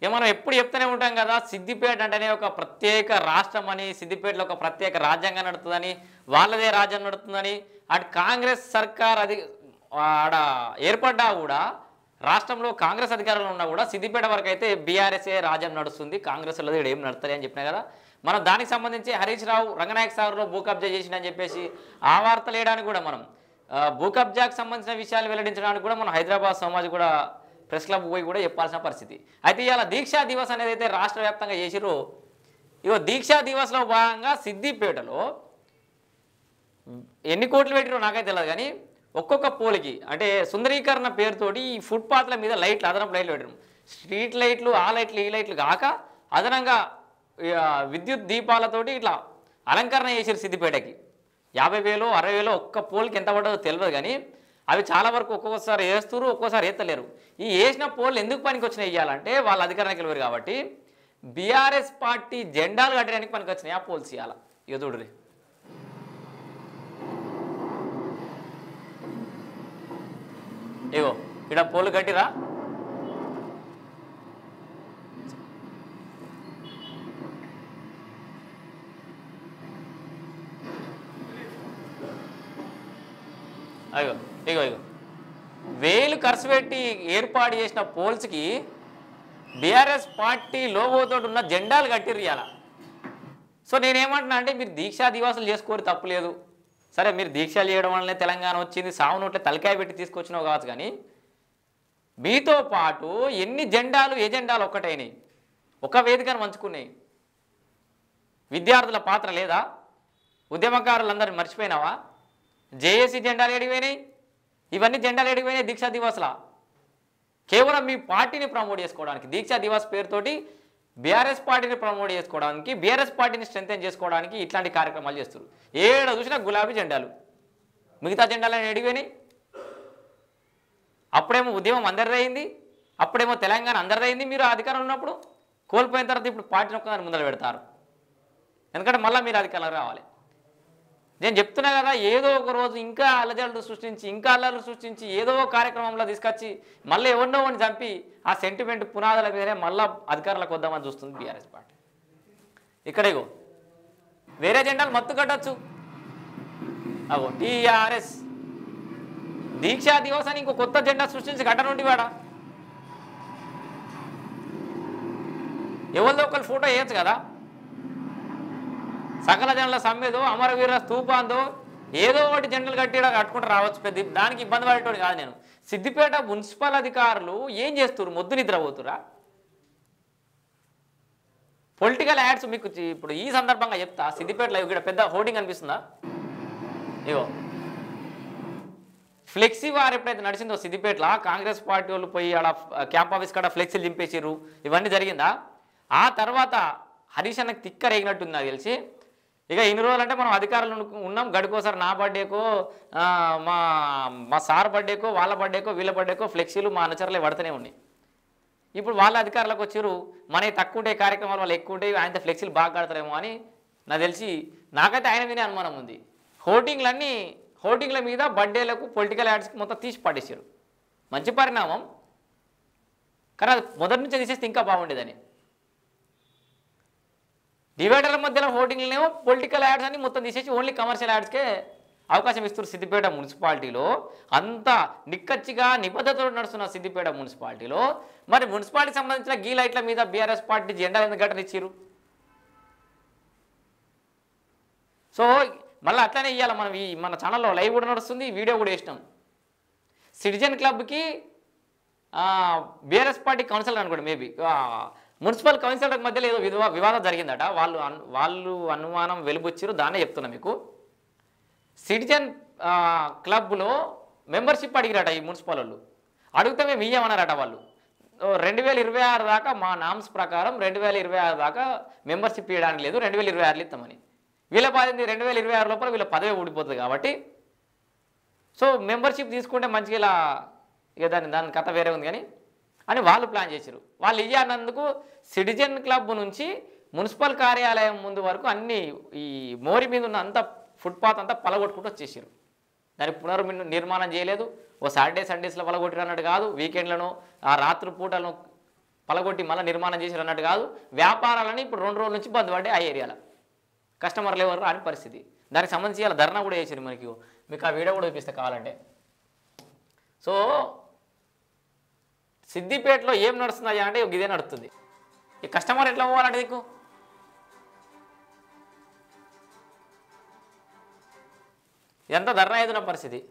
ఇక మనం ఎప్పుడు చెప్తూనే ఉంటాం కదా, సిద్దిపేట అంటేనే ఒక ప్రత్యేక రాష్ట్రం అని, సిద్దిపేటలో ఒక ప్రత్యేక రాజ్యాంగం నడుతుందని, వాళ్ళదే రాజ్యం నడుతుందని. అటు కాంగ్రెస్ సర్కార్ అది ఆడ ఏర్పడ్డా కూడా, రాష్ట్రంలో కాంగ్రెస్ అధికారంలో ఉన్నా కూడా సిద్దిపేట వరకు అయితే బీఆర్ఎస్ఏ రాజ్యం నడుస్తుంది, కాంగ్రెస్ వాళ్ళది ఇక్కడ ఏం నడుతుంది అని చెప్పినా కదా. మనం దానికి సంబంధించి హరీష్ రావు రంగనాయక సాగర్లో భూ కబ్జా చేసిందని చెప్పేసి ఆ వార్తలు వేయడానికి కూడా, మనం భూ కబ్జాకు సంబంధించిన విషయాలు వెల్లడించడానికి కూడా మనం హైదరాబాద్ సమాజ్ కూడా ప్రెస్ క్లబ్ పోయి కూడా చెప్పాల్సిన పరిస్థితి. అయితే ఇవాళ దీక్షా దివస్ అనేది అయితే రాష్ట్ర వ్యాప్తంగా చేసిరో, ఇగో దీక్షా దివస్లో భాగంగా సిద్దిపేటలో ఎన్ని కోట్లు పెట్టిరో నాకైతే తెలియదు, కానీ ఒక్కొక్క పోలికి అంటే సుందరీకరణ పేరుతోటి ఈ ఫుట్పాత్ల మీద లైట్లు, అదనపు లైట్లు పెట్టడం, స్ట్రీట్ లైట్లు, ఆ లైట్లు ఈ లైట్లు కాక అదనంగా విద్యుత్ దీపాలతోటి ఇట్లా అలంకరణ చేసారు సిద్దిపేటకి. 50,000 60,000 ఒక్క పోల్కి ఎంత పడ్డదో తెలియదు, కానీ అవి చాలా వరకు ఒక్కొక్కసారి వేస్తున్నారు, ఒక్కోసారి వేస్తలేరు. ఈ వేసిన పోల్ ఎందుకు పనికి వచ్చినాయి ఇవ్వాలంటే వాళ్ళ అధికారానికి వెళ్ళారు కాబట్టి బీఆర్ఎస్ పార్టీ జెండాలు కట్టడానికి పనికి వచ్చినాయి ఆ పోల్స్ ఇవ్వాలి. ఇక చూడరి, ఇగో ఇక్కడ పోలు కట్టిరా, అయ్యో ఇగో ఇగో వేలు ఖర్చు పెట్టి ఏర్పాటు చేసిన పోల్స్కి బీఆర్ఎస్ పార్టీ లోగోతో ఉన్న జెండాలు కట్టిర్రు ఇవాళ. సో నేనేమంటున్నా అంటే, మీరు దీక్షా దివాసులు చేసుకోరు తప్పులేదు, సరే మీరు దీక్షలు చేయడం వల్లనే తెలంగాణ వచ్చింది, సావు నోట్లే తలకాయ పెట్టి తీసుకొచ్చినావు కావచ్చు, కానీ మీతో పాటు ఎన్ని జెండాలు ఏ జెండాలు ఒక్కటైనాయి, ఒక వేదికను పంచుకున్నాయి. విద్యార్థుల పాత్ర లేదా? ఉద్యమకారులందరినీ మర్చిపోయినావా? జేఏసీ జెండాలు ఎడిపోయినాయి, ఇవన్నీ జెండాలు ఎడిపోయినాయి దీక్షా దివాస్లా. కేవలం మీ పార్టీని ప్రమోట్ చేసుకోవడానికి, దీక్షా దివాస్ పేరుతోటి బీఆర్ఎస్ పార్టీని ప్రమోట్ చేసుకోవడానికి, బీఆర్ఎస్ పార్టీని స్ట్రెంథెన్ చేసుకోవడానికి ఇట్లాంటి కార్యక్రమాలు చేస్తారు. ఏడ చూసినా గులాబీ జెండాలు, మిగతా జెండాలను ఎడిపోయినాయి. అప్పుడేమో ఉద్యమం అందరిదైంది, అప్పుడేమో తెలంగాణ అందరిదైంది. మీరు అధికారం ఉన్నప్పుడు కోల్పోయిన తర్వాత ఇప్పుడు పార్టీని ఒక్కదాన్ని ముందర పెడతారు, ఎందుకంటే మళ్ళీ మీరు అధికారంలో రావాలి. నేను చెప్తున్నా కదా, ఏదో ఒక రోజు ఇంకా అల్లజల్లు సృష్టించి, ఇంకా అల్లర్లు సృష్టించి, ఏదో కార్యక్రమంలో తీసుకొచ్చి మళ్ళీ ఎవరినో అని చంపి ఆ సెంటిమెంట్ పునాదుల మీదనే మళ్ళీ అధికారులకు వద్దామని చూస్తుంది బీఆర్ఎస్ పార్టీ. ఇక్కడేగో వేరే జెండాలు మత్తు కట్టచ్చు. అగో టీఆర్ఎస్ దీక్షా దివస్ అని ఇంకో కొత్త జెండా సృష్టించి కట్టనుండి వాడ ఎవరిదో ఒకరు ఫోటో వేయచ్చు కదా. సకల జనుల సమ్మెదో, అమరవీర స్తూపాందో ఏదో ఒకటి జెండలు కట్టుకుంటూ రావచ్చు, పెద్ద దానికి ఇబ్బంది పడేటోడు కాదు నేను. సిద్దిపేట మున్సిపల్ అధికారులు ఏం చేస్తున్నారు? మొద్దు నిద్రపోతురా? పొలిటికల్ యాడ్స్ మీకు ఇప్పుడు ఈ సందర్భంగా చెప్తా. సిద్దిపేటలో ఇక్కడ పెద్ద హోర్డింగ్ అనిపిస్తుందా? ఇగో ఫ్లెక్సీ వారు ఎప్పుడైతే నడిచిందో సిద్దిపేటలో, కాంగ్రెస్ పార్టీ వాళ్ళు పోయి ఆడ క్యాంప్ ఆఫీస్ కాడ ఫ్లెక్సీలు దింపేసారు, ఇవన్నీ జరిగిందా? ఆ తర్వాత హరీష్ అన్నకు తిక్క రేగినట్టుంది నాకు తెలిసి. ఇక ఇన్ని రోజులు అంటే మనం అధికారులు ఉన్నాం, గడుకోసారి నా బర్త్డేకో మా సార్ బర్త్డేకో వాళ్ళ బర్త్డేకో వీళ్ళ బర్త్డేకో ఫ్లెక్సీలు మా అనుచరులే పడుతూనే ఉన్నాయి. ఇప్పుడు వాళ్ళ అధికారులకు వచ్చారు, మనకి తక్కువ ఉంటే కార్యక్రమాలు వాళ్ళు ఎక్కువ ఉంటాయి, ఆయనతో ఫ్లెక్సీలు బాగా కడతారేమో అని నాకు తెలిసి. నాకైతే ఆయన వినే అనుమానం ఉంది. హోర్డింగ్ల మీద బర్త్డేలకు పొలిటికల్ యాడ్స్కి మొత్తం తీసి పడేసారు. మంచి పరిణామం, కానీ అది మొదటి నుంచే తీసేస్తే ఇంకా బాగుండేదని. డివైడర్ల మధ్యలో హోర్డింగ్లనేమో పొలిటికల్ యాడ్స్ అని మొత్తం తీసేసి ఓన్లీ కమర్షియల్ యాడ్స్కే అవకాశం ఇస్తున్నారు. సిద్దిపేట మున్సిపాలిటీలో అంత నిక్కచ్చిగా నిబద్ధతతో నడుస్తున్న సిద్దిపేట మున్సిపాలిటీలో మరి మున్సిపాలిటీకి సంబంధించిన గీ లైట్ల మీద బీఆర్ఎస్ పార్టీ జెండా ఎందుకు గట్టనిచ్చారు? సో మళ్ళీ అట్లనే ఇవ్వాలి. మనం మన ఛానల్లో లైవ్ కూడా నడుస్తుంది, వీడియో కూడా వేసినాం. సిటిజన్ క్లబ్కి బీఆర్ఎస్ పార్టీ కౌన్సిలర్ అనుకోండి, మేబీ మున్సిపల్ కౌన్సిలర్ మధ్యలో ఏదో వివాదం జరిగిందట. వాళ్ళు అనుమానం వెలుబుచ్చారు, దాన్నే చెప్తున్నా మీకు. సిటిజన్ క్లబ్లో మెంబర్షిప్ అడిగిరట ఈ మున్సిపల్ వాళ్ళు. అడిగితే మేము ఇయ్యమన్నారట వాళ్ళు. 2026 దాకా మా నామ్స్ ప్రకారం 2026 దాకా మెంబర్షిప్ ఇవ్వడానికి లేదు, 2026 ఇస్తామని. వీళ్ళ బాధ్యత 2026 లోపల వీళ్ళ పదవి ఊడిపోతుంది కాబట్టి, సో మెంబర్షిప్ తీసుకుంటే మంచిగా ఇలా ఇక దాని కథ వేరే ఉంది కానీ అని వాళ్ళు ప్లాన్ చేశారు. వాళ్ళు ఇయ్యన్నందుకు సిటిజన్ క్లబ్ నుంచి మున్సిపల్ కార్యాలయం ముందు వరకు అన్ని ఈ మోరి మీద ఉన్న అంత ఫుట్పాత్ అంతా పలగొట్టుకుంటూ వచ్చేసారు. దానికి పునర్నిర్మాణం చేయలేదు. ఓ సాటర్డే సండేస్లో పలగొట్టిరు అన్నట్టు కాదు, వీకెండ్లను ఆ రాత్రి పూటలను పలగొట్టి మళ్ళీ నిర్మాణం చేసి అన్నట్టు కాదు. వ్యాపారాలని ఇప్పుడు 2 రోజుల నుంచి బంద్ పడ్డాయి ఆ ఏరియాలో. కస్టమర్లు ఎవరు రాని పరిస్థితి. దానికి సంబంధించి ఇలా ధర్నా కూడా చేసారు మనకి. మీకు ఆ వీడియో కూడా చూపిస్తే కావాలంటే. సో సిద్దిపేటలో ఏం నడుస్తుందా అంటే ఇదే నడుస్తుంది. ఈ కస్టమర్ ఎట్లా పోవాలంటే నీకు ఇదంతా ధర్నా ఏదున్న పరిస్థితి.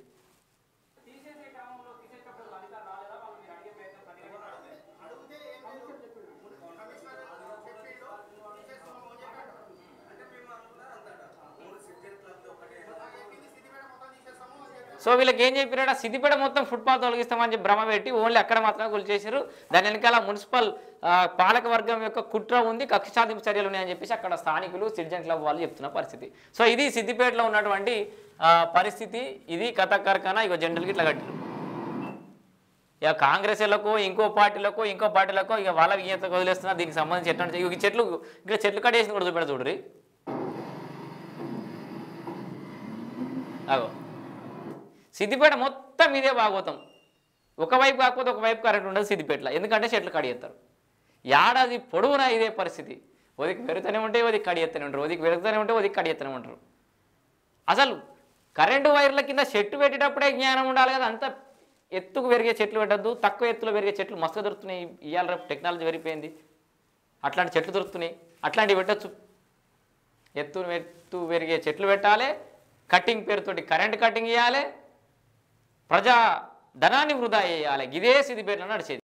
సో వీళ్ళకి ఏం చెప్పారట, సిద్దిపేట మొత్తం ఫుట్పాత్ తొలగిస్తామని చెప్పి భ్రమ పెట్టి ఓన్లీ అక్కడ మాత్రమే కూల్చేసారు. దాని వెనకాల మున్సిపల్ పాలక వర్గం యొక్క కుట్ర ఉంది, కక్ష సాధింపు చర్యలు ఉన్నాయని చెప్పేసి అక్కడ స్థానికులు సిటిజన్ క్లబ్ వాళ్ళు చెప్తున్న పరిస్థితి. సో ఇది సిద్దిపేటలో ఉన్నటువంటి పరిస్థితి. ఇది కథ కార్ఖానా. ఇక జనరల్గా ఇట్లా కట్టారు. ఇక కాంగ్రెస్లకు ఇంకో పార్టీలకు ఇక వాళ్ళ విజ్ఞత వదిలేస్తున్నారు. దీనికి సంబంధించి ఎట్లా ఈ చెట్లు ఇక్కడ చెట్లు కట్టేసి కూడా చూపెడ చూడరి. అగో సిద్దిపేట మొత్తం ఇదే భాగవతం. ఒకవైపు కాకపోతే ఒకవైపు కరెంట్ ఉండదు సిద్దిపేటలో. ఎందుకంటే చెట్లు కడిగేస్తారు. ఏడాది పొడవునా ఇదే పరిస్థితి. ఒదికి పెరుగుతూనే ఉంటే ఒదికి కడిగేస్తూనే ఉంటారు, ఒదికి పెరుగుతూనే ఉంటే ఒదికి కడిగేస్తూనే ఉంటారు. అసలు కరెంటు వైర్ల కింద చెట్టు పెట్టేటప్పుడే జ్ఞానం ఉండాలి కదా. అంత ఎత్తుకు పెరిగే చెట్లు పెట్టద్దు, తక్కువ ఎత్తులో పెరిగే చెట్లు మస్తు దొరుకుతున్నాయి. ఇవాళ రేపు టెక్నాలజీ పెరిగిపోయింది, అట్లాంటి చెట్లు దొరుకుతున్నాయి. అట్లాంటివి పెట్టచ్చు. ఎత్తు పెరిగే చెట్లు పెట్టాలి. కటింగ్ పేరుతోటి కరెంట్ కటింగ్ చేయాలి. ప్రజా ధనాన్ని వృధా చేయాలి. ఇదే సిద్దిపేటలో నడిచేది.